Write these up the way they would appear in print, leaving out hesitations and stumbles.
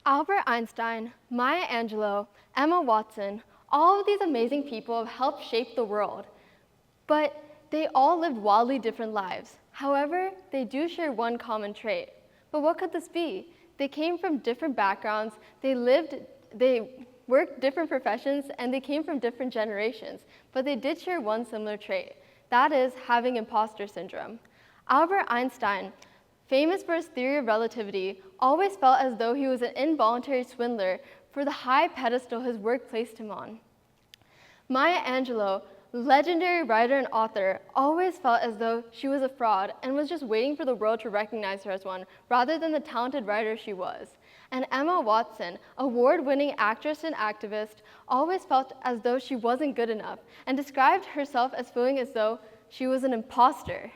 Albert Einstein, Maya Angelou, Emma Watson, all of these amazing people have helped shape the world. But they all lived wildly different lives. However, they do share one common trait. But what could this be? They came from different backgrounds, they worked different professions, and they came from different generations. But they did share one similar trait. That is having imposter syndrome. Albert Einstein, famous for his theory of relativity, always felt as though he was an involuntary swindler for the high pedestal his work placed him on. Maya Angelou, legendary writer and author, always felt as though she was a fraud and was just waiting for the world to recognize her as one, rather than the talented writer she was. And Emma Watson, award-winning actress and activist, always felt as though she wasn't good enough and described herself as feeling as though she was an imposter.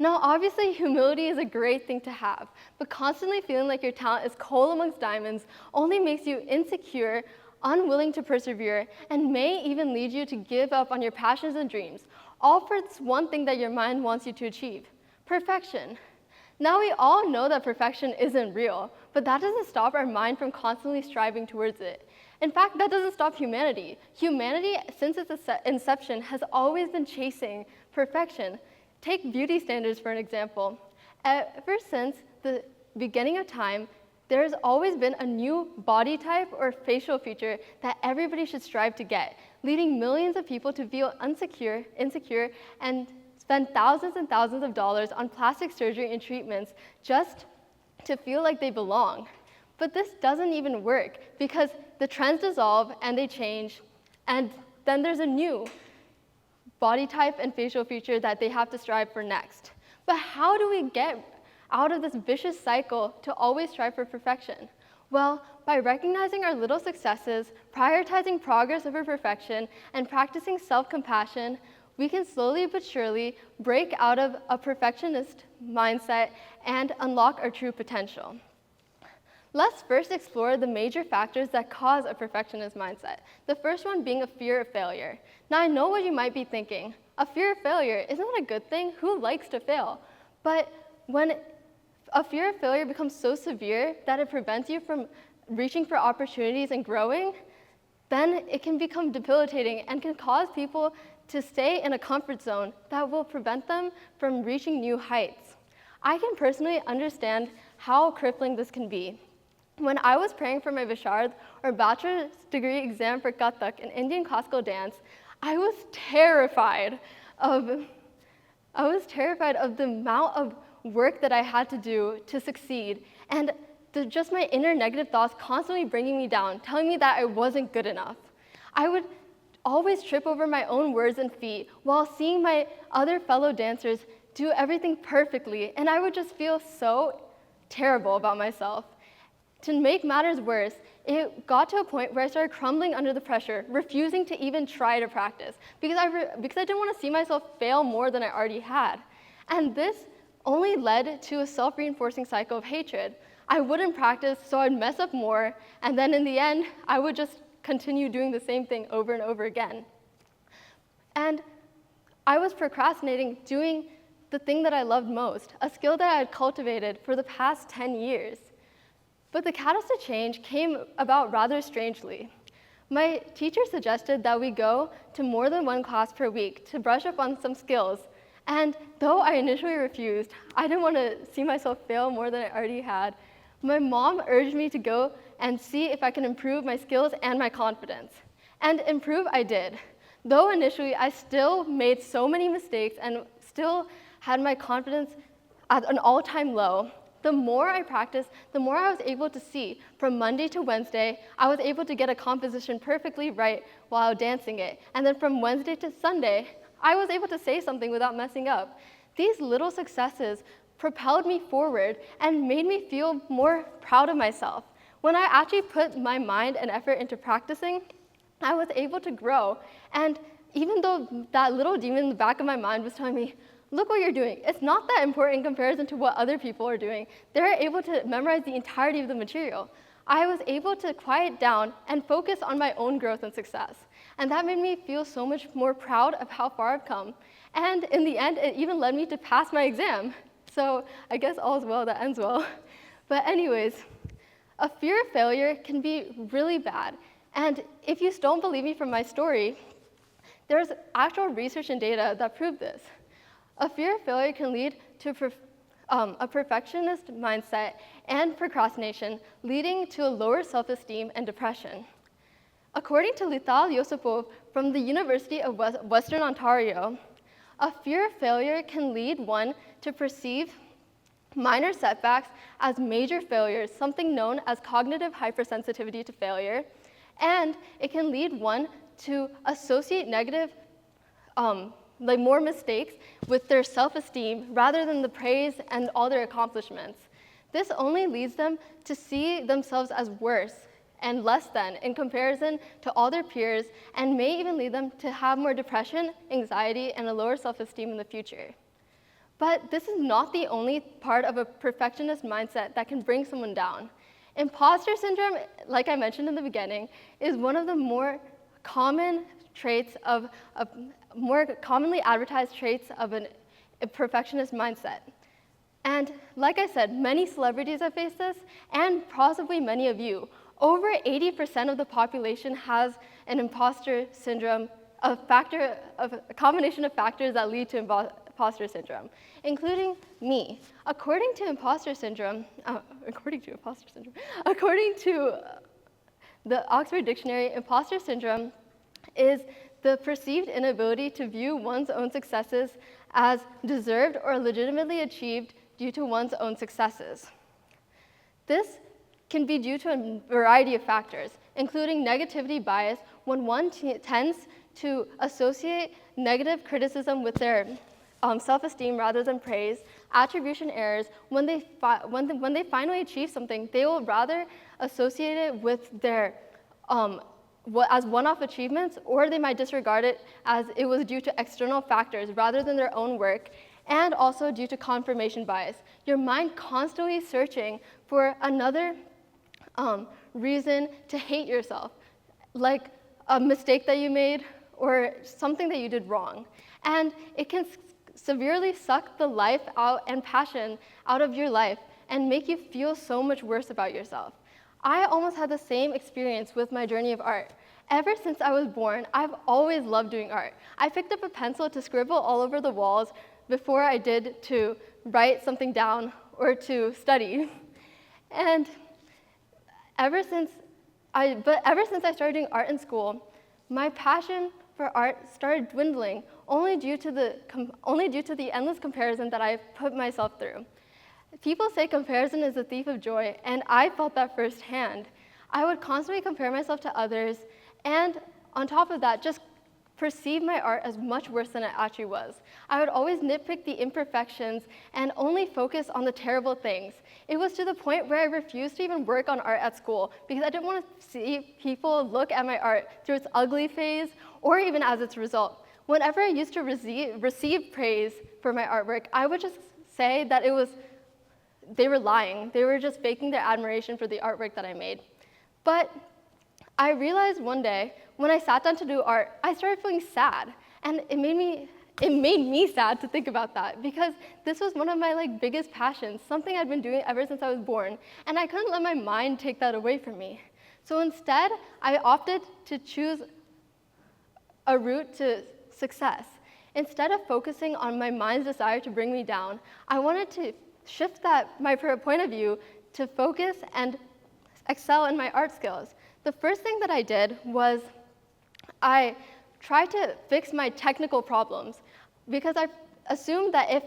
Now, obviously, humility is a great thing to have, but constantly feeling like your talent is coal amongst diamonds only makes you insecure, unwilling to persevere, and may even lead you to give up on your passions and dreams, all for this one thing that your mind wants you to achieve: perfection. Now, we all know that perfection isn't real, but that doesn't stop our mind from constantly striving towards it. In fact, that doesn't stop humanity. Humanity, since its inception, has always been chasing perfection. Take beauty standards for an example. Ever since the beginning of time, there has always been a new body type or facial feature that everybody should strive to get, leading millions of people to feel insecure, and spend thousands and thousands of dollars on plastic surgery and treatments just to feel like they belong. But this doesn't even work because the trends dissolve and they change, and then there's a new body type and facial feature that they have to strive for next. But how do we get out of this vicious cycle to always strive for perfection? Well, by recognizing our little successes, prioritizing progress over perfection, and practicing self-compassion, we can slowly but surely break out of a perfectionist mindset and unlock our true potential. Let's first explore the major factors that cause a perfectionist mindset. The first one being a fear of failure. Now, I know what you might be thinking. A fear of failure, isn't that a good thing? Who likes to fail? But when a fear of failure becomes so severe that it prevents you from reaching for opportunities and growing, then it can become debilitating and can cause people to stay in a comfort zone that will prevent them from reaching new heights. I can personally understand how crippling this can be. When I was preparing for my Vishard, or bachelor's degree exam for Kathak, an Indian classical dance, I was terrified of the amount of work that I had to do to succeed, and just my inner negative thoughts constantly bringing me down, telling me that I wasn't good enough. I would always trip over my own words and feet while seeing my other fellow dancers do everything perfectly, and I would just feel so terrible about myself. To make matters worse, it got to a point where I started crumbling under the pressure, refusing to even try to practice, because I didn't want to see myself fail more than I already had. And this only led to a self-reinforcing cycle of hatred. I wouldn't practice, so I'd mess up more, and then in the end, I would just continue doing the same thing over and over again. And I was procrastinating doing the thing that I loved most, a skill that I had cultivated for the past 10 years. But the catalyst to change came about rather strangely. My teacher suggested that we go to more than one class per week to brush up on some skills. And though I initially refused, I didn't want to see myself fail more than I already had. My mom urged me to go and see if I can improve my skills and my confidence. And improve I did. Though initially I still made so many mistakes and still had my confidence at an all-time low, the more I practiced, the more I was able to see. From Monday to Wednesday, I was able to get a composition perfectly right while dancing it. And then from Wednesday to Sunday, I was able to say something without messing up. These little successes propelled me forward and made me feel more proud of myself. When I actually put my mind and effort into practicing, I was able to grow. And even though that little demon in the back of my mind was telling me, look what you're doing, it's not that important in comparison to what other people are doing, they're able to memorize the entirety of the material. I was able to quiet down and focus on my own growth and success. And that made me feel so much more proud of how far I've come. And in the end, it even led me to pass my exam. So I guess all's well that ends well. But anyways, A fear of failure can be really bad. And if you don't believe me from my story, there's actual research and data that prove this. A fear of failure can lead to a perfectionist mindset and procrastination, leading to a lower self-esteem and depression. According to Lethal Yosipov from the University of Western Ontario, a fear of failure can lead one to perceive minor setbacks as major failures, something known as cognitive hypersensitivity to failure, and it can lead one to associate negative, more mistakes with their self-esteem rather than the praise and all their accomplishments. This only leads them to see themselves as worse and less than in comparison to all their peers, and may even lead them to have more depression, anxiety, and a lower self-esteem in the future. But this is not the only part of a perfectionist mindset that can bring someone down. Imposter syndrome, like I mentioned in the beginning, is one of the more common traits of more commonly advertised traits of a perfectionist mindset. And like I said, many celebrities have faced this, and possibly many of you. Over 80% of the population has an imposter syndrome, a combination of factors that lead to imposter syndrome, including me. According to the Oxford Dictionary, imposter syndrome is the perceived inability to view one's own successes as deserved or legitimately achieved due to one's own successes. This can be due to a variety of factors, including negativity bias, when one tends to associate negative criticism with their self-esteem rather than praise, attribution errors. When they finally achieve something, they will rather associate it with their as one-off achievements, or they might disregard it as it was due to external factors rather than their own work, and also due to confirmation bias. Your mind constantly searching for another reason to hate yourself, like a mistake that you made or something that you did wrong. And it can severely suck the life out and passion out of your life and make you feel so much worse about yourself. I almost had the same experience with my journey of art. Ever since I was born, I've always loved doing art. I picked up a pencil to scribble all over the walls before I did to write something down or to study. And ever since I started doing art in school, my passion for art started dwindling only due to the endless comparison that I've put myself through. People say comparison is a thief of joy, and I felt that firsthand. I would constantly compare myself to others, and on top of that, just perceive my art as much worse than it actually was. I would always nitpick the imperfections and only focus on the terrible things. It was to the point where I refused to even work on art at school because I didn't want to see people look at my art through its ugly phase or even as its result. Whenever I used to receive praise for my artwork, I would just say that they were lying. They were just faking their admiration for the artwork that I made. But I realized one day, when I sat down to do art, I started feeling sad. And it made me sad to think about that, because this was one of my biggest passions, something I'd been doing ever since I was born. And I couldn't let my mind take that away from me. So instead, I opted to choose a route to success. Instead of focusing on my mind's desire to bring me down, I wanted to shift my point of view to focus and excel in my art skills. The first thing that I did was I tried to fix my technical problems, because I assumed that if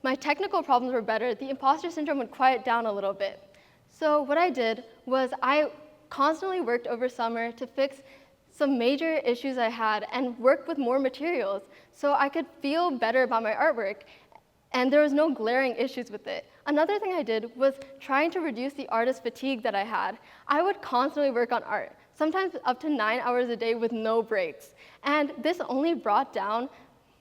my technical problems were better, the imposter syndrome would quiet down a little bit. So what I did was I constantly worked over summer to fix some major issues I had and worked with more materials so I could feel better about my artwork, and there was no glaring issues with it. Another thing I did was trying to reduce the artist fatigue that I had. I would constantly work on art, sometimes up to 9 hours a day with no breaks. And this only brought down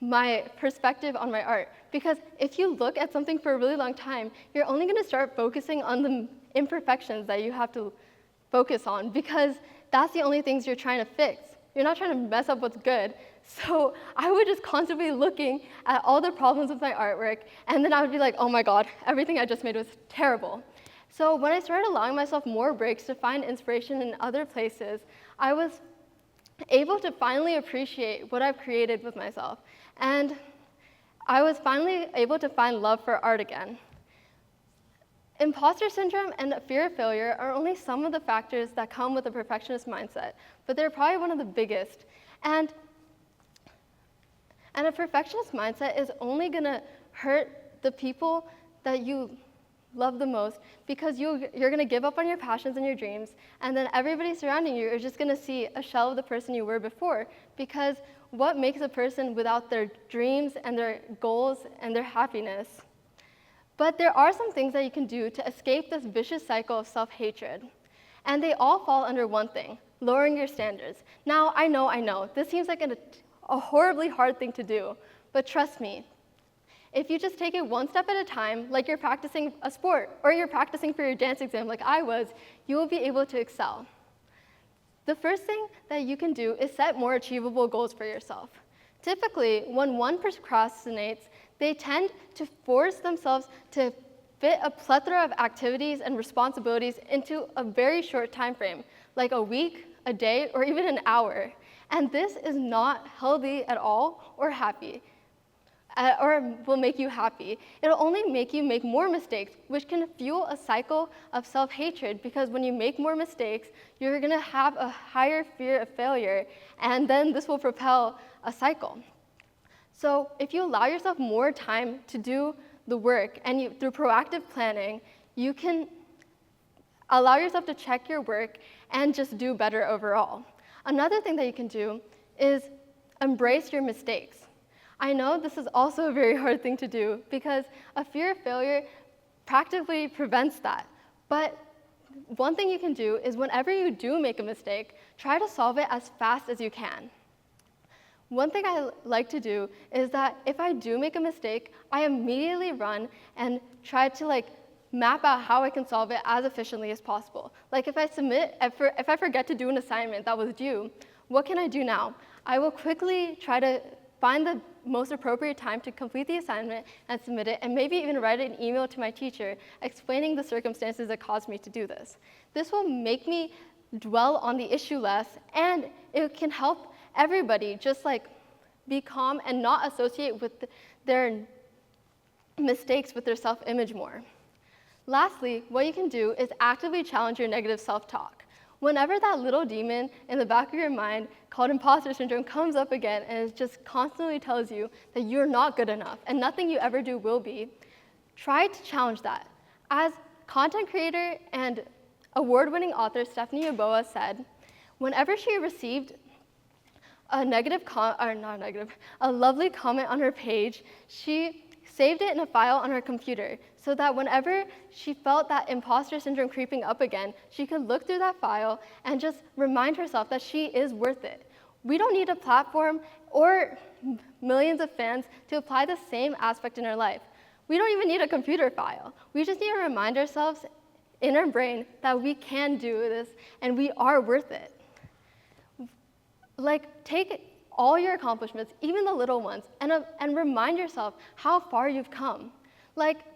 my perspective on my art, because if you look at something for a really long time, you're only going to start focusing on the imperfections that you have to focus on, because that's the only things you're trying to fix. You're not trying to mess up what's good. So I would just constantly be looking at all the problems with my artwork, and then I would be like, oh my God, everything I just made was terrible. So when I started allowing myself more breaks to find inspiration in other places, I was able to finally appreciate what I've created with myself. And I was finally able to find love for art again. Imposter syndrome and fear of failure are only some of the factors that come with a perfectionist mindset, but they're probably one of the biggest. And a perfectionist mindset is only going to hurt the people that you love the most, because you're going to give up on your passions and your dreams, and then everybody surrounding you is just going to see a shell of the person you were before, because what makes a person without their dreams and their goals and their happiness? But there are some things that you can do to escape this vicious cycle of self-hatred, and they all fall under one thing: lowering your standards. Now, I know, this seems like a horribly hard thing to do, but trust me, if you just take it one step at a time, like you're practicing a sport, or you're practicing for your dance exam like I was, you will be able to excel. The first thing that you can do is set more achievable goals for yourself. Typically, when one procrastinates, they tend to force themselves to fit a plethora of activities and responsibilities into a very short time frame, like a week, a day, or even an hour. And this is not healthy at all or happy. Or will make you happy. It'll only make you make more mistakes, which can fuel a cycle of self-hatred, because when you make more mistakes, you're going to have a higher fear of failure, and then this will propel a cycle. So if you allow yourself more time to do the work, and through proactive planning, you can allow yourself to check your work and just do better overall. Another thing that you can do is embrace your mistakes. I know this is also a very hard thing to do, because a fear of failure practically prevents that. But one thing you can do is, whenever you do make a mistake, try to solve it as fast as you can. One thing I like to do is that if I do make a mistake, I immediately run and try to map out how I can solve it as efficiently as possible. Like if I forget to do an assignment that was due, what can I do now? I will quickly try to find the most appropriate time to complete the assignment and submit it, and maybe even write an email to my teacher explaining the circumstances that caused me to do this. This will make me dwell on the issue less, and it can help everybody just be calm and not associate with their mistakes with their self-image more. Lastly, what you can do is actively challenge your negative self-talk. Whenever that little demon in the back of your mind called imposter syndrome comes up again, and it just constantly tells you that you're not good enough and nothing you ever do will be, try to challenge that. As content creator and award-winning author Stephanie Yeboah said, whenever she received a lovely comment on her page, she saved it in a file on her computer, so that whenever she felt that imposter syndrome creeping up again, she could look through that file and just remind herself that she is worth it. We don't need a platform or millions of fans to apply the same aspect in our life. We don't even need a computer file. We just need to remind ourselves in our brain that we can do this and we are worth it. Take all your accomplishments, even the little ones, and remind yourself how far you've come.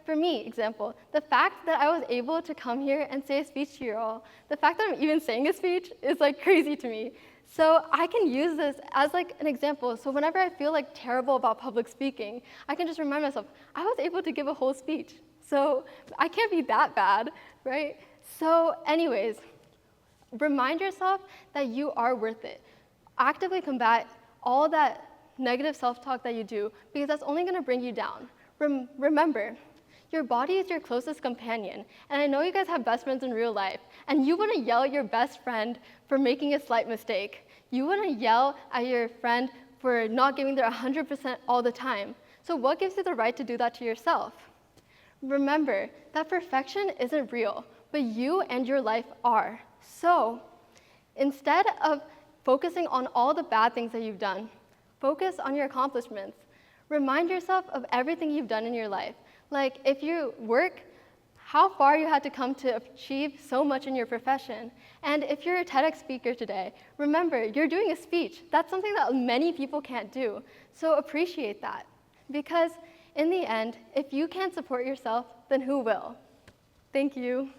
For me, example, the fact that I was able to come here and say a speech to you all, the fact that I'm even saying a speech is crazy to me. So I can use this as an example. So whenever I feel terrible about public speaking, I can just remind myself, I was able to give a whole speech. So I can't be that bad, right? So anyways, remind yourself that you are worth it. Actively combat all that negative self-talk that you do, because that's only going to bring you down. Remember, your body is your closest companion, and I know you guys have best friends in real life, and you wouldn't yell at your best friend for making a slight mistake. You wouldn't yell at your friend for not giving their 100% all the time. So what gives you the right to do that to yourself? Remember that perfection isn't real, but you and your life are. So instead of focusing on all the bad things that you've done, focus on your accomplishments. Remind yourself of everything you've done in your life. If you work, how far you had to come to achieve so much in your profession. And if you're a TEDx speaker today, remember, you're doing a speech. That's something that many people can't do. So appreciate that. Because in the end, if you can't support yourself, then who will? Thank you.